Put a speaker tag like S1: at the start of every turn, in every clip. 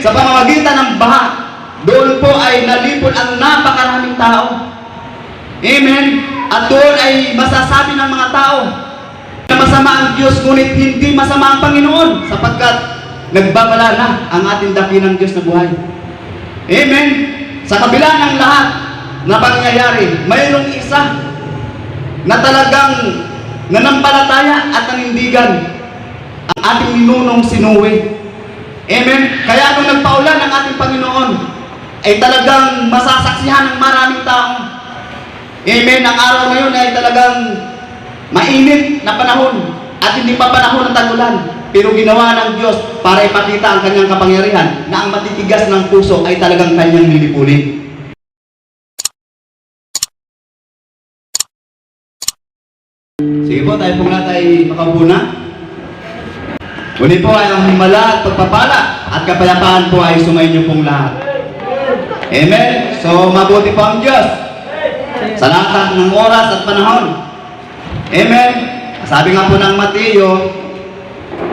S1: sa pamamagitan ng baha, doon po ay nalipol ang napakaraming tao. Amen? At doon ay masasabi ng mga tao na masama ang Diyos, ngunit hindi masama ang Panginoon, sapagkat nagbabala na ang ating dakilang Diyos na buhay. Amen? Sa kabila ng lahat na pangyayari, mayroong isa na talagang nanampalataya at nanindigan, ang ating ninunong si Noe. Amen? Kaya nung nagpaulan ng ating Panginoon, ay talagang masasaksihan ng maraming tao. Amen? Ang araw na yun ay talagang mainit na panahon at hindi pa panahon ng tag-ulan. Pero ginawa ng Diyos para ipakita ang kanyang kapangyarihan na ang matitigas ng puso ay talagang kanyang lilipulin. Sige po, tayo pong lahat ay makaupo na. Uli po ay ang himala at pagpapala at kapayapaan po ay sumainyo pong lahat. Amen? So, mabuti po ang Diyos sa lahat ng oras at panahon. Amen? Sabi nga po ng Mateo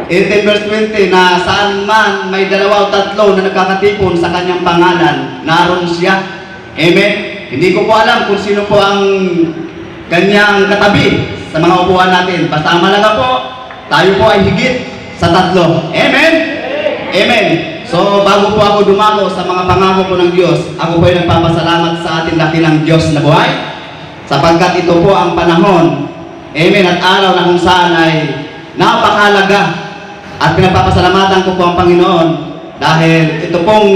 S1: 18 verse 20 na saan man may dalawa o tatlo na nagkakatipon sa kanyang pangalan, naroon siya. Amen? Hindi ko po alam kung sino po ang kanyang katabi sa mga upuan natin. Basta ang malaga po, tayo po ay higit sa tatlo. Amen? Amen. So, bago po ako dumako sa mga pangako po ng Diyos, ako po ay nagpapasalamat sa ating dakilang Diyos na buhay, sapagkat ito po ang panahon, amen, at araw na kung saan ay napakalaga. At pinagpapasalamatan ko po ang Panginoon dahil ito pong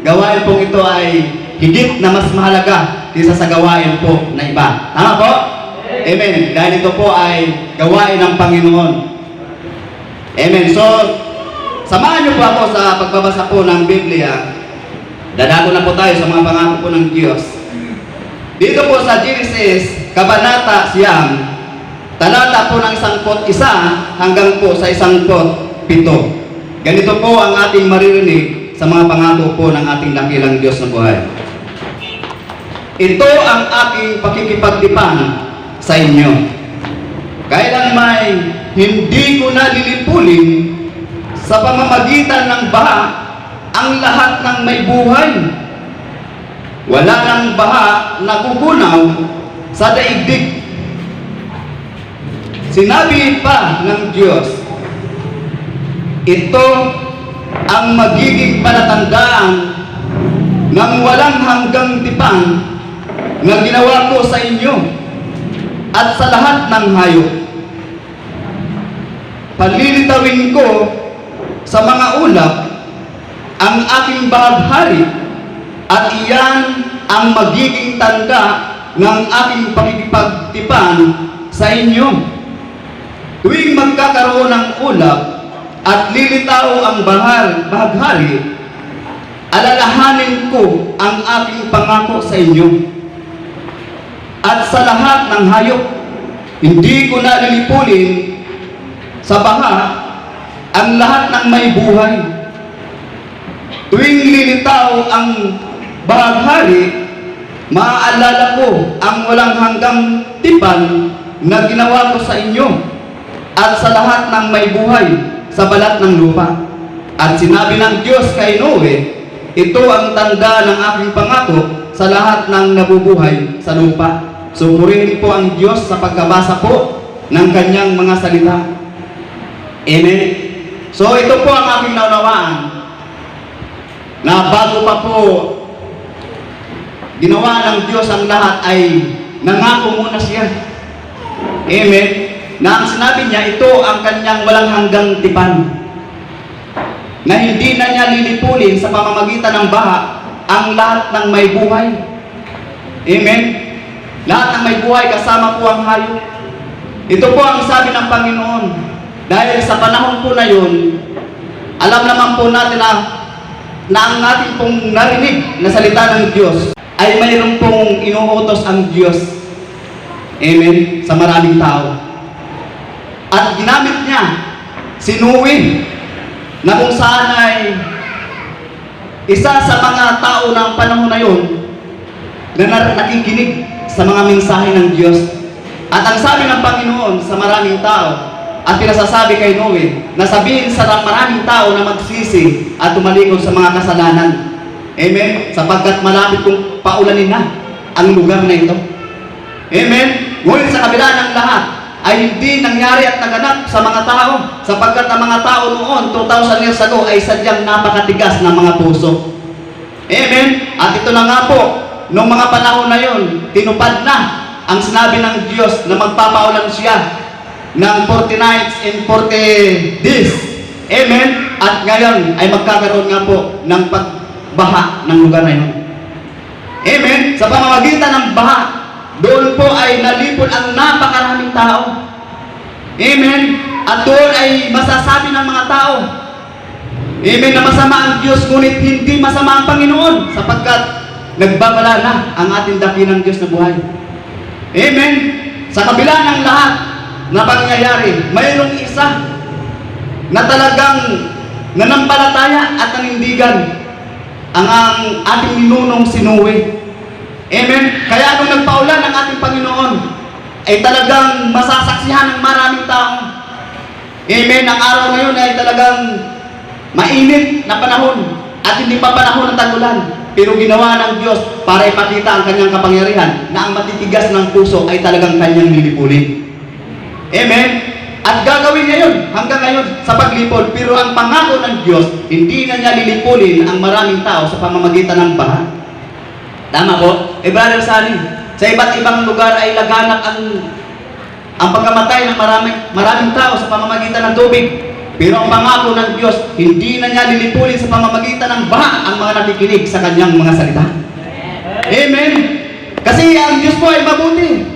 S1: gawain pong ito ay higit na mas mahalaga kaysa sa gawain po na iba. Tama po? Amen. Dahil ito po ay gawain ng Panginoon. Amen. So, samahan niyo po ako sa pagbabasa po ng Biblia. Dadako na po tayo sa mga pangako po ng Diyos. Dito po sa Genesis, Kabanata 9, talata po ng 11 hanggang po sa 17. Ganito po ang ating maririnig sa mga pangako po ng ating dakilang Diyos na buhay. Ito ang aking pakikipagtipan sa inyo. Kailanman hindi ko na lilipulin sa pamamagitan ng baha ang lahat ng may buhay. Wala nang baha na gugunaw sa daigdig. Sinabi pa ng Diyos, ito ang magiging palatandaan ng walang hanggang tipan na ginawa ko sa inyo at sa lahat ng hayop. Palilitawin ko sa mga ulap ang aking bahaghari at iyan ang magiging tanda ng aking pakikipagtipan sa inyo. Tuwing magkakaroon ng ulap at lilitaw ang bahaghari, alalahanin ko ang aking pangako sa inyo. At sa lahat ng hayop, hindi ko na lilipulin sa baha ang lahat ng may buhay. Tuwing lilitaw ang bahaghari, maaalala ko ang walang hanggang tipan na ginawa ko sa inyo at sa lahat ng may buhay sa balat ng lupa. At sinabi ng Diyos kay Noe, ito ang tanda ng aking pangako sa lahat ng nabubuhay sa lupa. So, purihin po ang Diyos sa pagkabasa po ng kanyang mga salita. Amen? So, ito po ang aking naunawaan na bago pa po ginawa ng Diyos ang lahat ay nangako muna siya. Amen? Na ang sinabi niya, ito ang kanyang walang hanggang tipan. Na hindi na niya lilipulin sa pamamagitan ng baha ang lahat ng may buhay. Amen? Lahat ng may buhay kasama po ang hayop. Ito po ang sabi ng Panginoon. Dahil sa panahon po na yun, alam naman po natin na ang ating pong narinig na salita ng Diyos ay mayroon pong inuutos ang Diyos. Amen? Sa maraming tao. At ginamit niya si Noe na kung saan ay isa sa mga tao ng panahon na yun na nakikinig sa mga mensahe ng Diyos. At ang sabi ng Panginoon sa maraming tao at pinasasabi kay Noe na sabihin sa maraming tao na magsisi at tumalikod sa mga kasalanan. Amen? Sapagkat malapit kong paulanin na ang lugar na ito. Amen? Ngunit sa kabila ng lahat, ay hindi nangyari at naganap sa mga tao, sapagkat ang mga tao noon, 2,000 years ago, ay sadyang napakatigas ng mga puso. Amen? At ito na nga po, noong mga panahon na yon, tinupad na ang sinabi ng Diyos na magpapaulan siya ng 40 nights and 40 days. Amen? At ngayon ay magkakaroon nga po ng pagbaha ng lugar na yun. Amen? Sa pamamagitan ng baha, doon po ay nalipon ang napakaraming tao. Amen? At doon ay masasabi ng mga tao, amen, na masama ang Diyos, ngunit hindi masama ang Panginoon, sapagkat nagbabala na ang ating dakilang Diyos na buhay. Amen? Sa kabila ng lahat na pangyayari, mayroong isa na talagang nanampalataya at nanindigan, ang ating ninunong si Noe. Amen? Kaya nung nagpaulan ang ating Panginoon, ay talagang masasaksihan ng maraming tao. Amen? Ang araw na yun ay talagang mainit na panahon at hindi pa panahon ng tagulan. Pero ginawa ng Diyos para ipakita ang kanyang kapangyarihan na ang matitigas ng puso ay talagang kanyang lilipulin. Amen? At gagawin niya yun hanggang ngayon sa paglipol. Pero ang pangako ng Diyos, hindi na niya lilipulin ang maraming tao sa pamamagitan ng baha. Tama po? Brother Sunny, sa iba't ibang lugar ay laganap ang pagkamatay ng maraming tao sa pamamagitan ng tubig. Pero ang pangako ng Diyos, hindi na niya lilipulin sa pamamagitan ng baha ang mga nakikinig sa kanyang mga salita. Amen? Kasi ang Diyos po ay mabuti.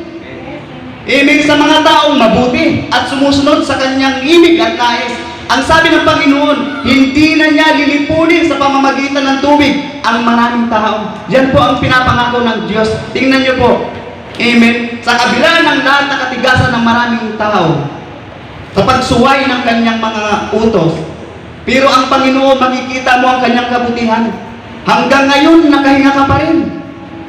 S1: Amen, sa mga taong mabuti at sumusunod sa kanyang ibig at nais. Ang sabi ng Panginoon, hindi na niya lilipulin sa pamamagitan ng tubig ang maraming tao. Yan po ang pinapangako ng Diyos. Tingnan niyo po. Amen. Sa kabila ng lahat na katigasan ng maraming tao, sa pagsuway ng kanyang mga utos, pero ang Panginoon, makikita mo ang kanyang kabutihan. Hanggang ngayon, nakahinga ka pa rin.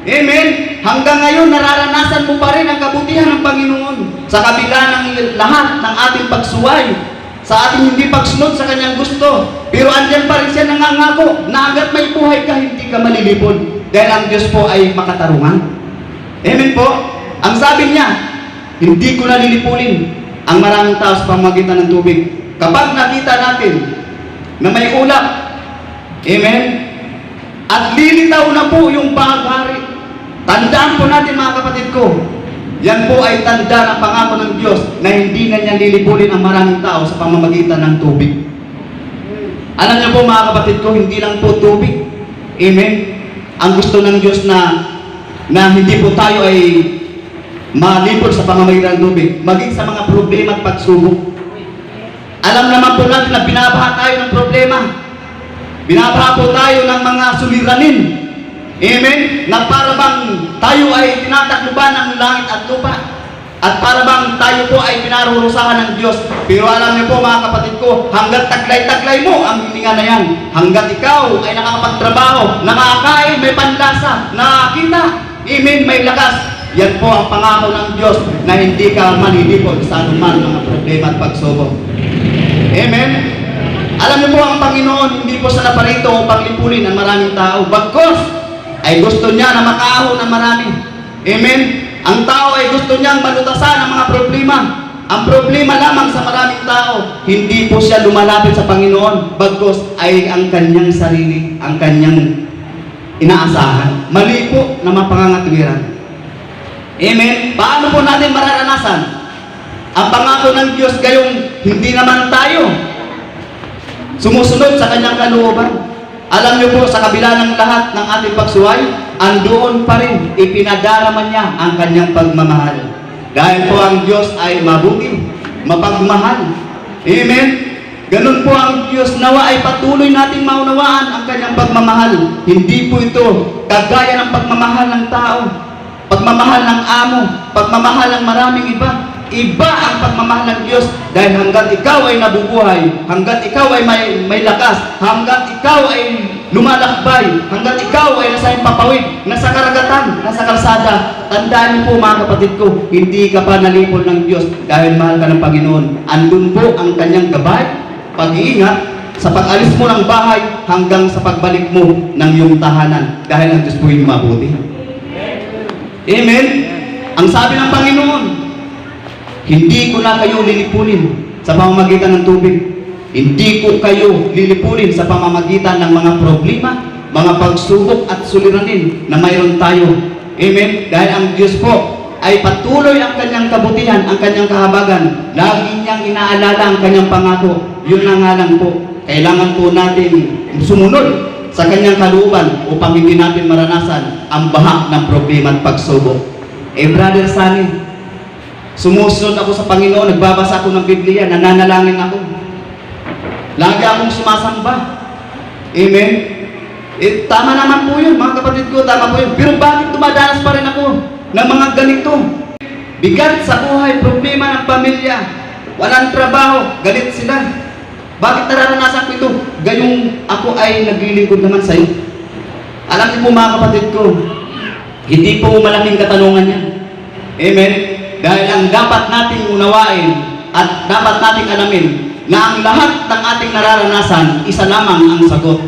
S1: Amen. Hanggang ngayon, nararanasan mo pa rin ang kabutihan ng Panginoon. Sa kabila ng lahat ng ating pagsuway, sa ating hindi pagsunod sa kanyang gusto, pero andyan pa rin siya nangangako na hanggat may buhay ka, hindi ka malilipon. Dahil ang Diyos po ay makatarungan. Amen po. Ang sabi niya, hindi ko na lilipulin ang maraming tao sa pamamagitan ng tubig. Kapag nakita natin na may ulap, amen, at lilitaw na po yung paghari, tandaan po natin mga kapatid ko, yan po ay tanda ng pangako ng Diyos na hindi na niya lilipulin ang maraming tao sa pamamagitan ng tubig. Alam niyo po mga kapatid ko, hindi lang po tubig. Amen? Ang gusto ng Diyos na hindi po tayo ay malipol sa pamamagitan ng tubig, maging sa mga problema at pagsubok. Alam naman po natin na binabaha tayo ng problema. Binabaha po tayo ng mga suliranin. Amen? Na para bang tayo ay tinatakluban ng langit at lupa. At para bang tayo po ay pinarurusahan ng Diyos. Pero alam niyo po mga kapatid ko, hanggat taglay-taglay mo ang hininga na yan, hanggat ikaw ay nakakapagtrabaho, nakakain, may panlasa, nakakita, amen, may lakas, yan po ang pangako ng Diyos na hindi ka manilipol sa anuman mga problema at pagsubok. Amen? Alam niyo po ang Panginoon, hindi po sa naparito upang lipulin ang maraming tao. Bagkos, ay gusto niya na makaahon ng marami. Amen? Ang tao ay gusto niyang malutasan ang mga problema. Ang problema lamang sa maraming tao, hindi po siya lumalapit sa Panginoon. Bagkos ay ang kanyang sarili, ang kanyang inaasahan. Mali po na mapangangatwiran. Amen? Paano po natin mararanasan ang pangako ng Diyos gayong hindi naman tayo sumusunod sa kanyang kalooban? Alam niyo po, sa kabila ng lahat ng ating pagsuway, andoon pa rin, ipinadarama niya ang kanyang pagmamahal. Dahil po ang Diyos ay mabuti, mapagmahal. Amen? Ganun po ang Diyos, nawa ay patuloy nating maunawaan ang kanyang pagmamahal. Hindi po ito kagaya ng pagmamahal ng tao, pagmamahal ng amo, pagmamahal ng maraming iba. Iba ang pagmamahal ng Diyos dahil hanggat ikaw ay nabubuhay, hanggat ikaw ay may lakas, hanggat ikaw ay lumalakbay, hanggat ikaw ay nasa papawid, nasa karagatan, nasa kalsada. Tandaan niyo po mga kapatid ko, hindi ka pa nalipol ng Diyos dahil mahal ka ng Panginoon. Andun po ang kanyang gabay, pag-iingat, sa pag-alis mo ng bahay hanggang sa pagbalik mo ng iyong tahanan dahil ang Diyos po yung mabuti. Amen? Ang sabi ng Panginoon, hindi ko na kayo lilipunin sa pamamagitan ng tubig. Hindi ko kayo lilipunin sa pamamagitan ng mga problema, mga pagsubok at suliranin na mayroon tayo. Amen? Dahil ang Diyos po ay patuloy ang kanyang kabutihan, ang kanyang kahabagan. Lagi niyang inaalala ang kanyang pangako. Yun na nga lang po. Kailangan po natin sumunod sa kanyang kalooban upang hindi natin maranasan ang baha ng problema at pagsubok. Brother Sunny, sumusunod ako sa Panginoon, nagbabasa ako ng Biblia, nananalangin ako. Lagi akong sumasamba. Amen? Tama naman po yun, mga kapatid ko, tama po yun. Pero bakit dumadanas pa rin ako ng mga ganito? Bigat sa buhay, problema ng pamilya, walang trabaho, galit sila. Bakit nararanasan ko ito? Gayong ako ay naglilingkod naman sa iyo. Alam niyo po mga kapatid ko, hindi po malaking katanungan yan. Amen? Dahil ang dapat nating unawain at dapat nating alamin na ang lahat ng ating nararanasan, isa lamang ang sagot.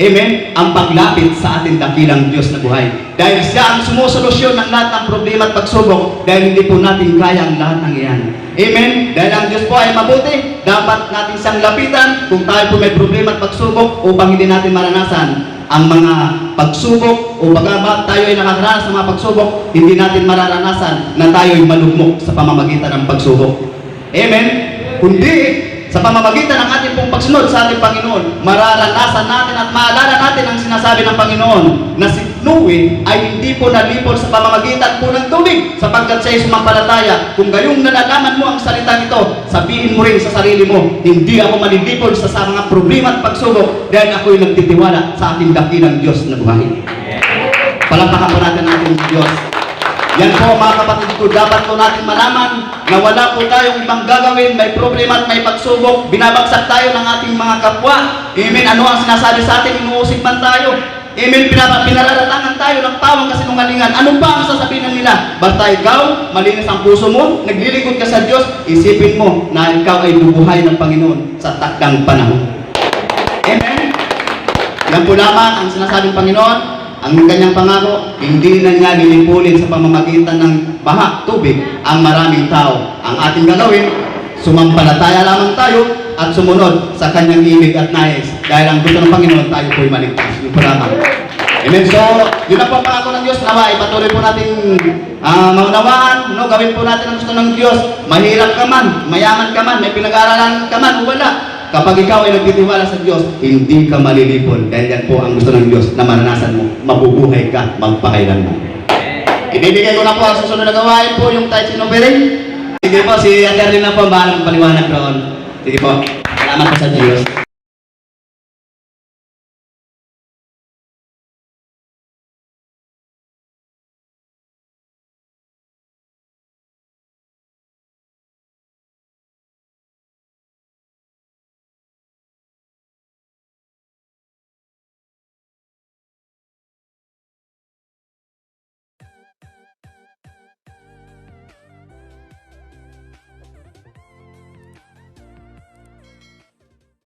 S1: Amen? Ang paglapit sa ating dakilang Diyos na buhay. Dahil siya ang sumusolusyon ng lahat ng problema at pagsubok dahil hindi po natin kaya ang lahat ng iyan. Amen? Dahil ang Diyos po ay mabuti, dapat natin siyang lapitan kung tayo po may problema at pagsubok upang hindi natin maranasan ang mga pagsubok o bagamat tayo ay nakakaranas ng mga pagsubok, hindi natin mararanasan na tayo ay malugmok sa pamamagitan ng pagsubok. Amen? Kundi sa pamamagitan ng ating pong pagsunod sa ating Panginoon, mararanasan natin at maalala natin ang sinasabi ng Panginoon na si Noe ay hindi po nalipol sa pamamagitan po ng tubig sapagkat siya ay sumampalataya. Kung gayong nalalaman mo ang salita nito, sabihin mo rin sa sarili mo, hindi ako malilipol sa mga problema at pagsubok dahil ako'y nagtitiwala sa ating dakilang Diyos na buhay. Palakpakan po natin ang ating Diyos. Yan po mga kapatid ko, dapat po natin malaman na wala po tayong ibang gagawin, may problema at may pagsubok, binabagsak tayo ng ating mga kapwa. Amen, ano ang sinasabi sa atin, inuusig man tayo. Amen, pinararatangan tayo ng tawang kasinungalingan. Ano ba ang sasabihin nila? Basta ikaw, malinis ang puso mo, naglilingkod ka sa Diyos, isipin mo na ikaw ay bubuhay ng Panginoon sa takdang panahon. Amen? Yan po lamang ang sinasabing Panginoon. Ang kanyang pangako, hindi na niya lilipulin sa pamamagitan ng baha, tubig, ang maraming tao. Ang ating gagawin, sumampalataya lamang tayo at sumunod sa kanyang ibig at nais. Dahil ang gusto ng Panginoon, tayo po'y maligtas. Yun po lamang. Amen. So, yun na po ang pangako ng Diyos. Nawa, ipatuloy po natin maunawaan. No? Gawin po natin ang gusto ng Diyos. Mahirap ka man, mayaman ka man, may pinag-aaralan ka man, o wala. Kapag ikaw ay nagtitiwala sa Diyos, hindi ka malilipol. Dahil yan po ang gusto ng Diyos na maranasan mo. Mabubuhay ka magpakailanman. Ibibigay ko na po ang susunod na gawain po, yung tithes and offering. Sige po, si Ate Arlene na po, bahalang paliwanag roon. Sige po, salamat po sa Diyos.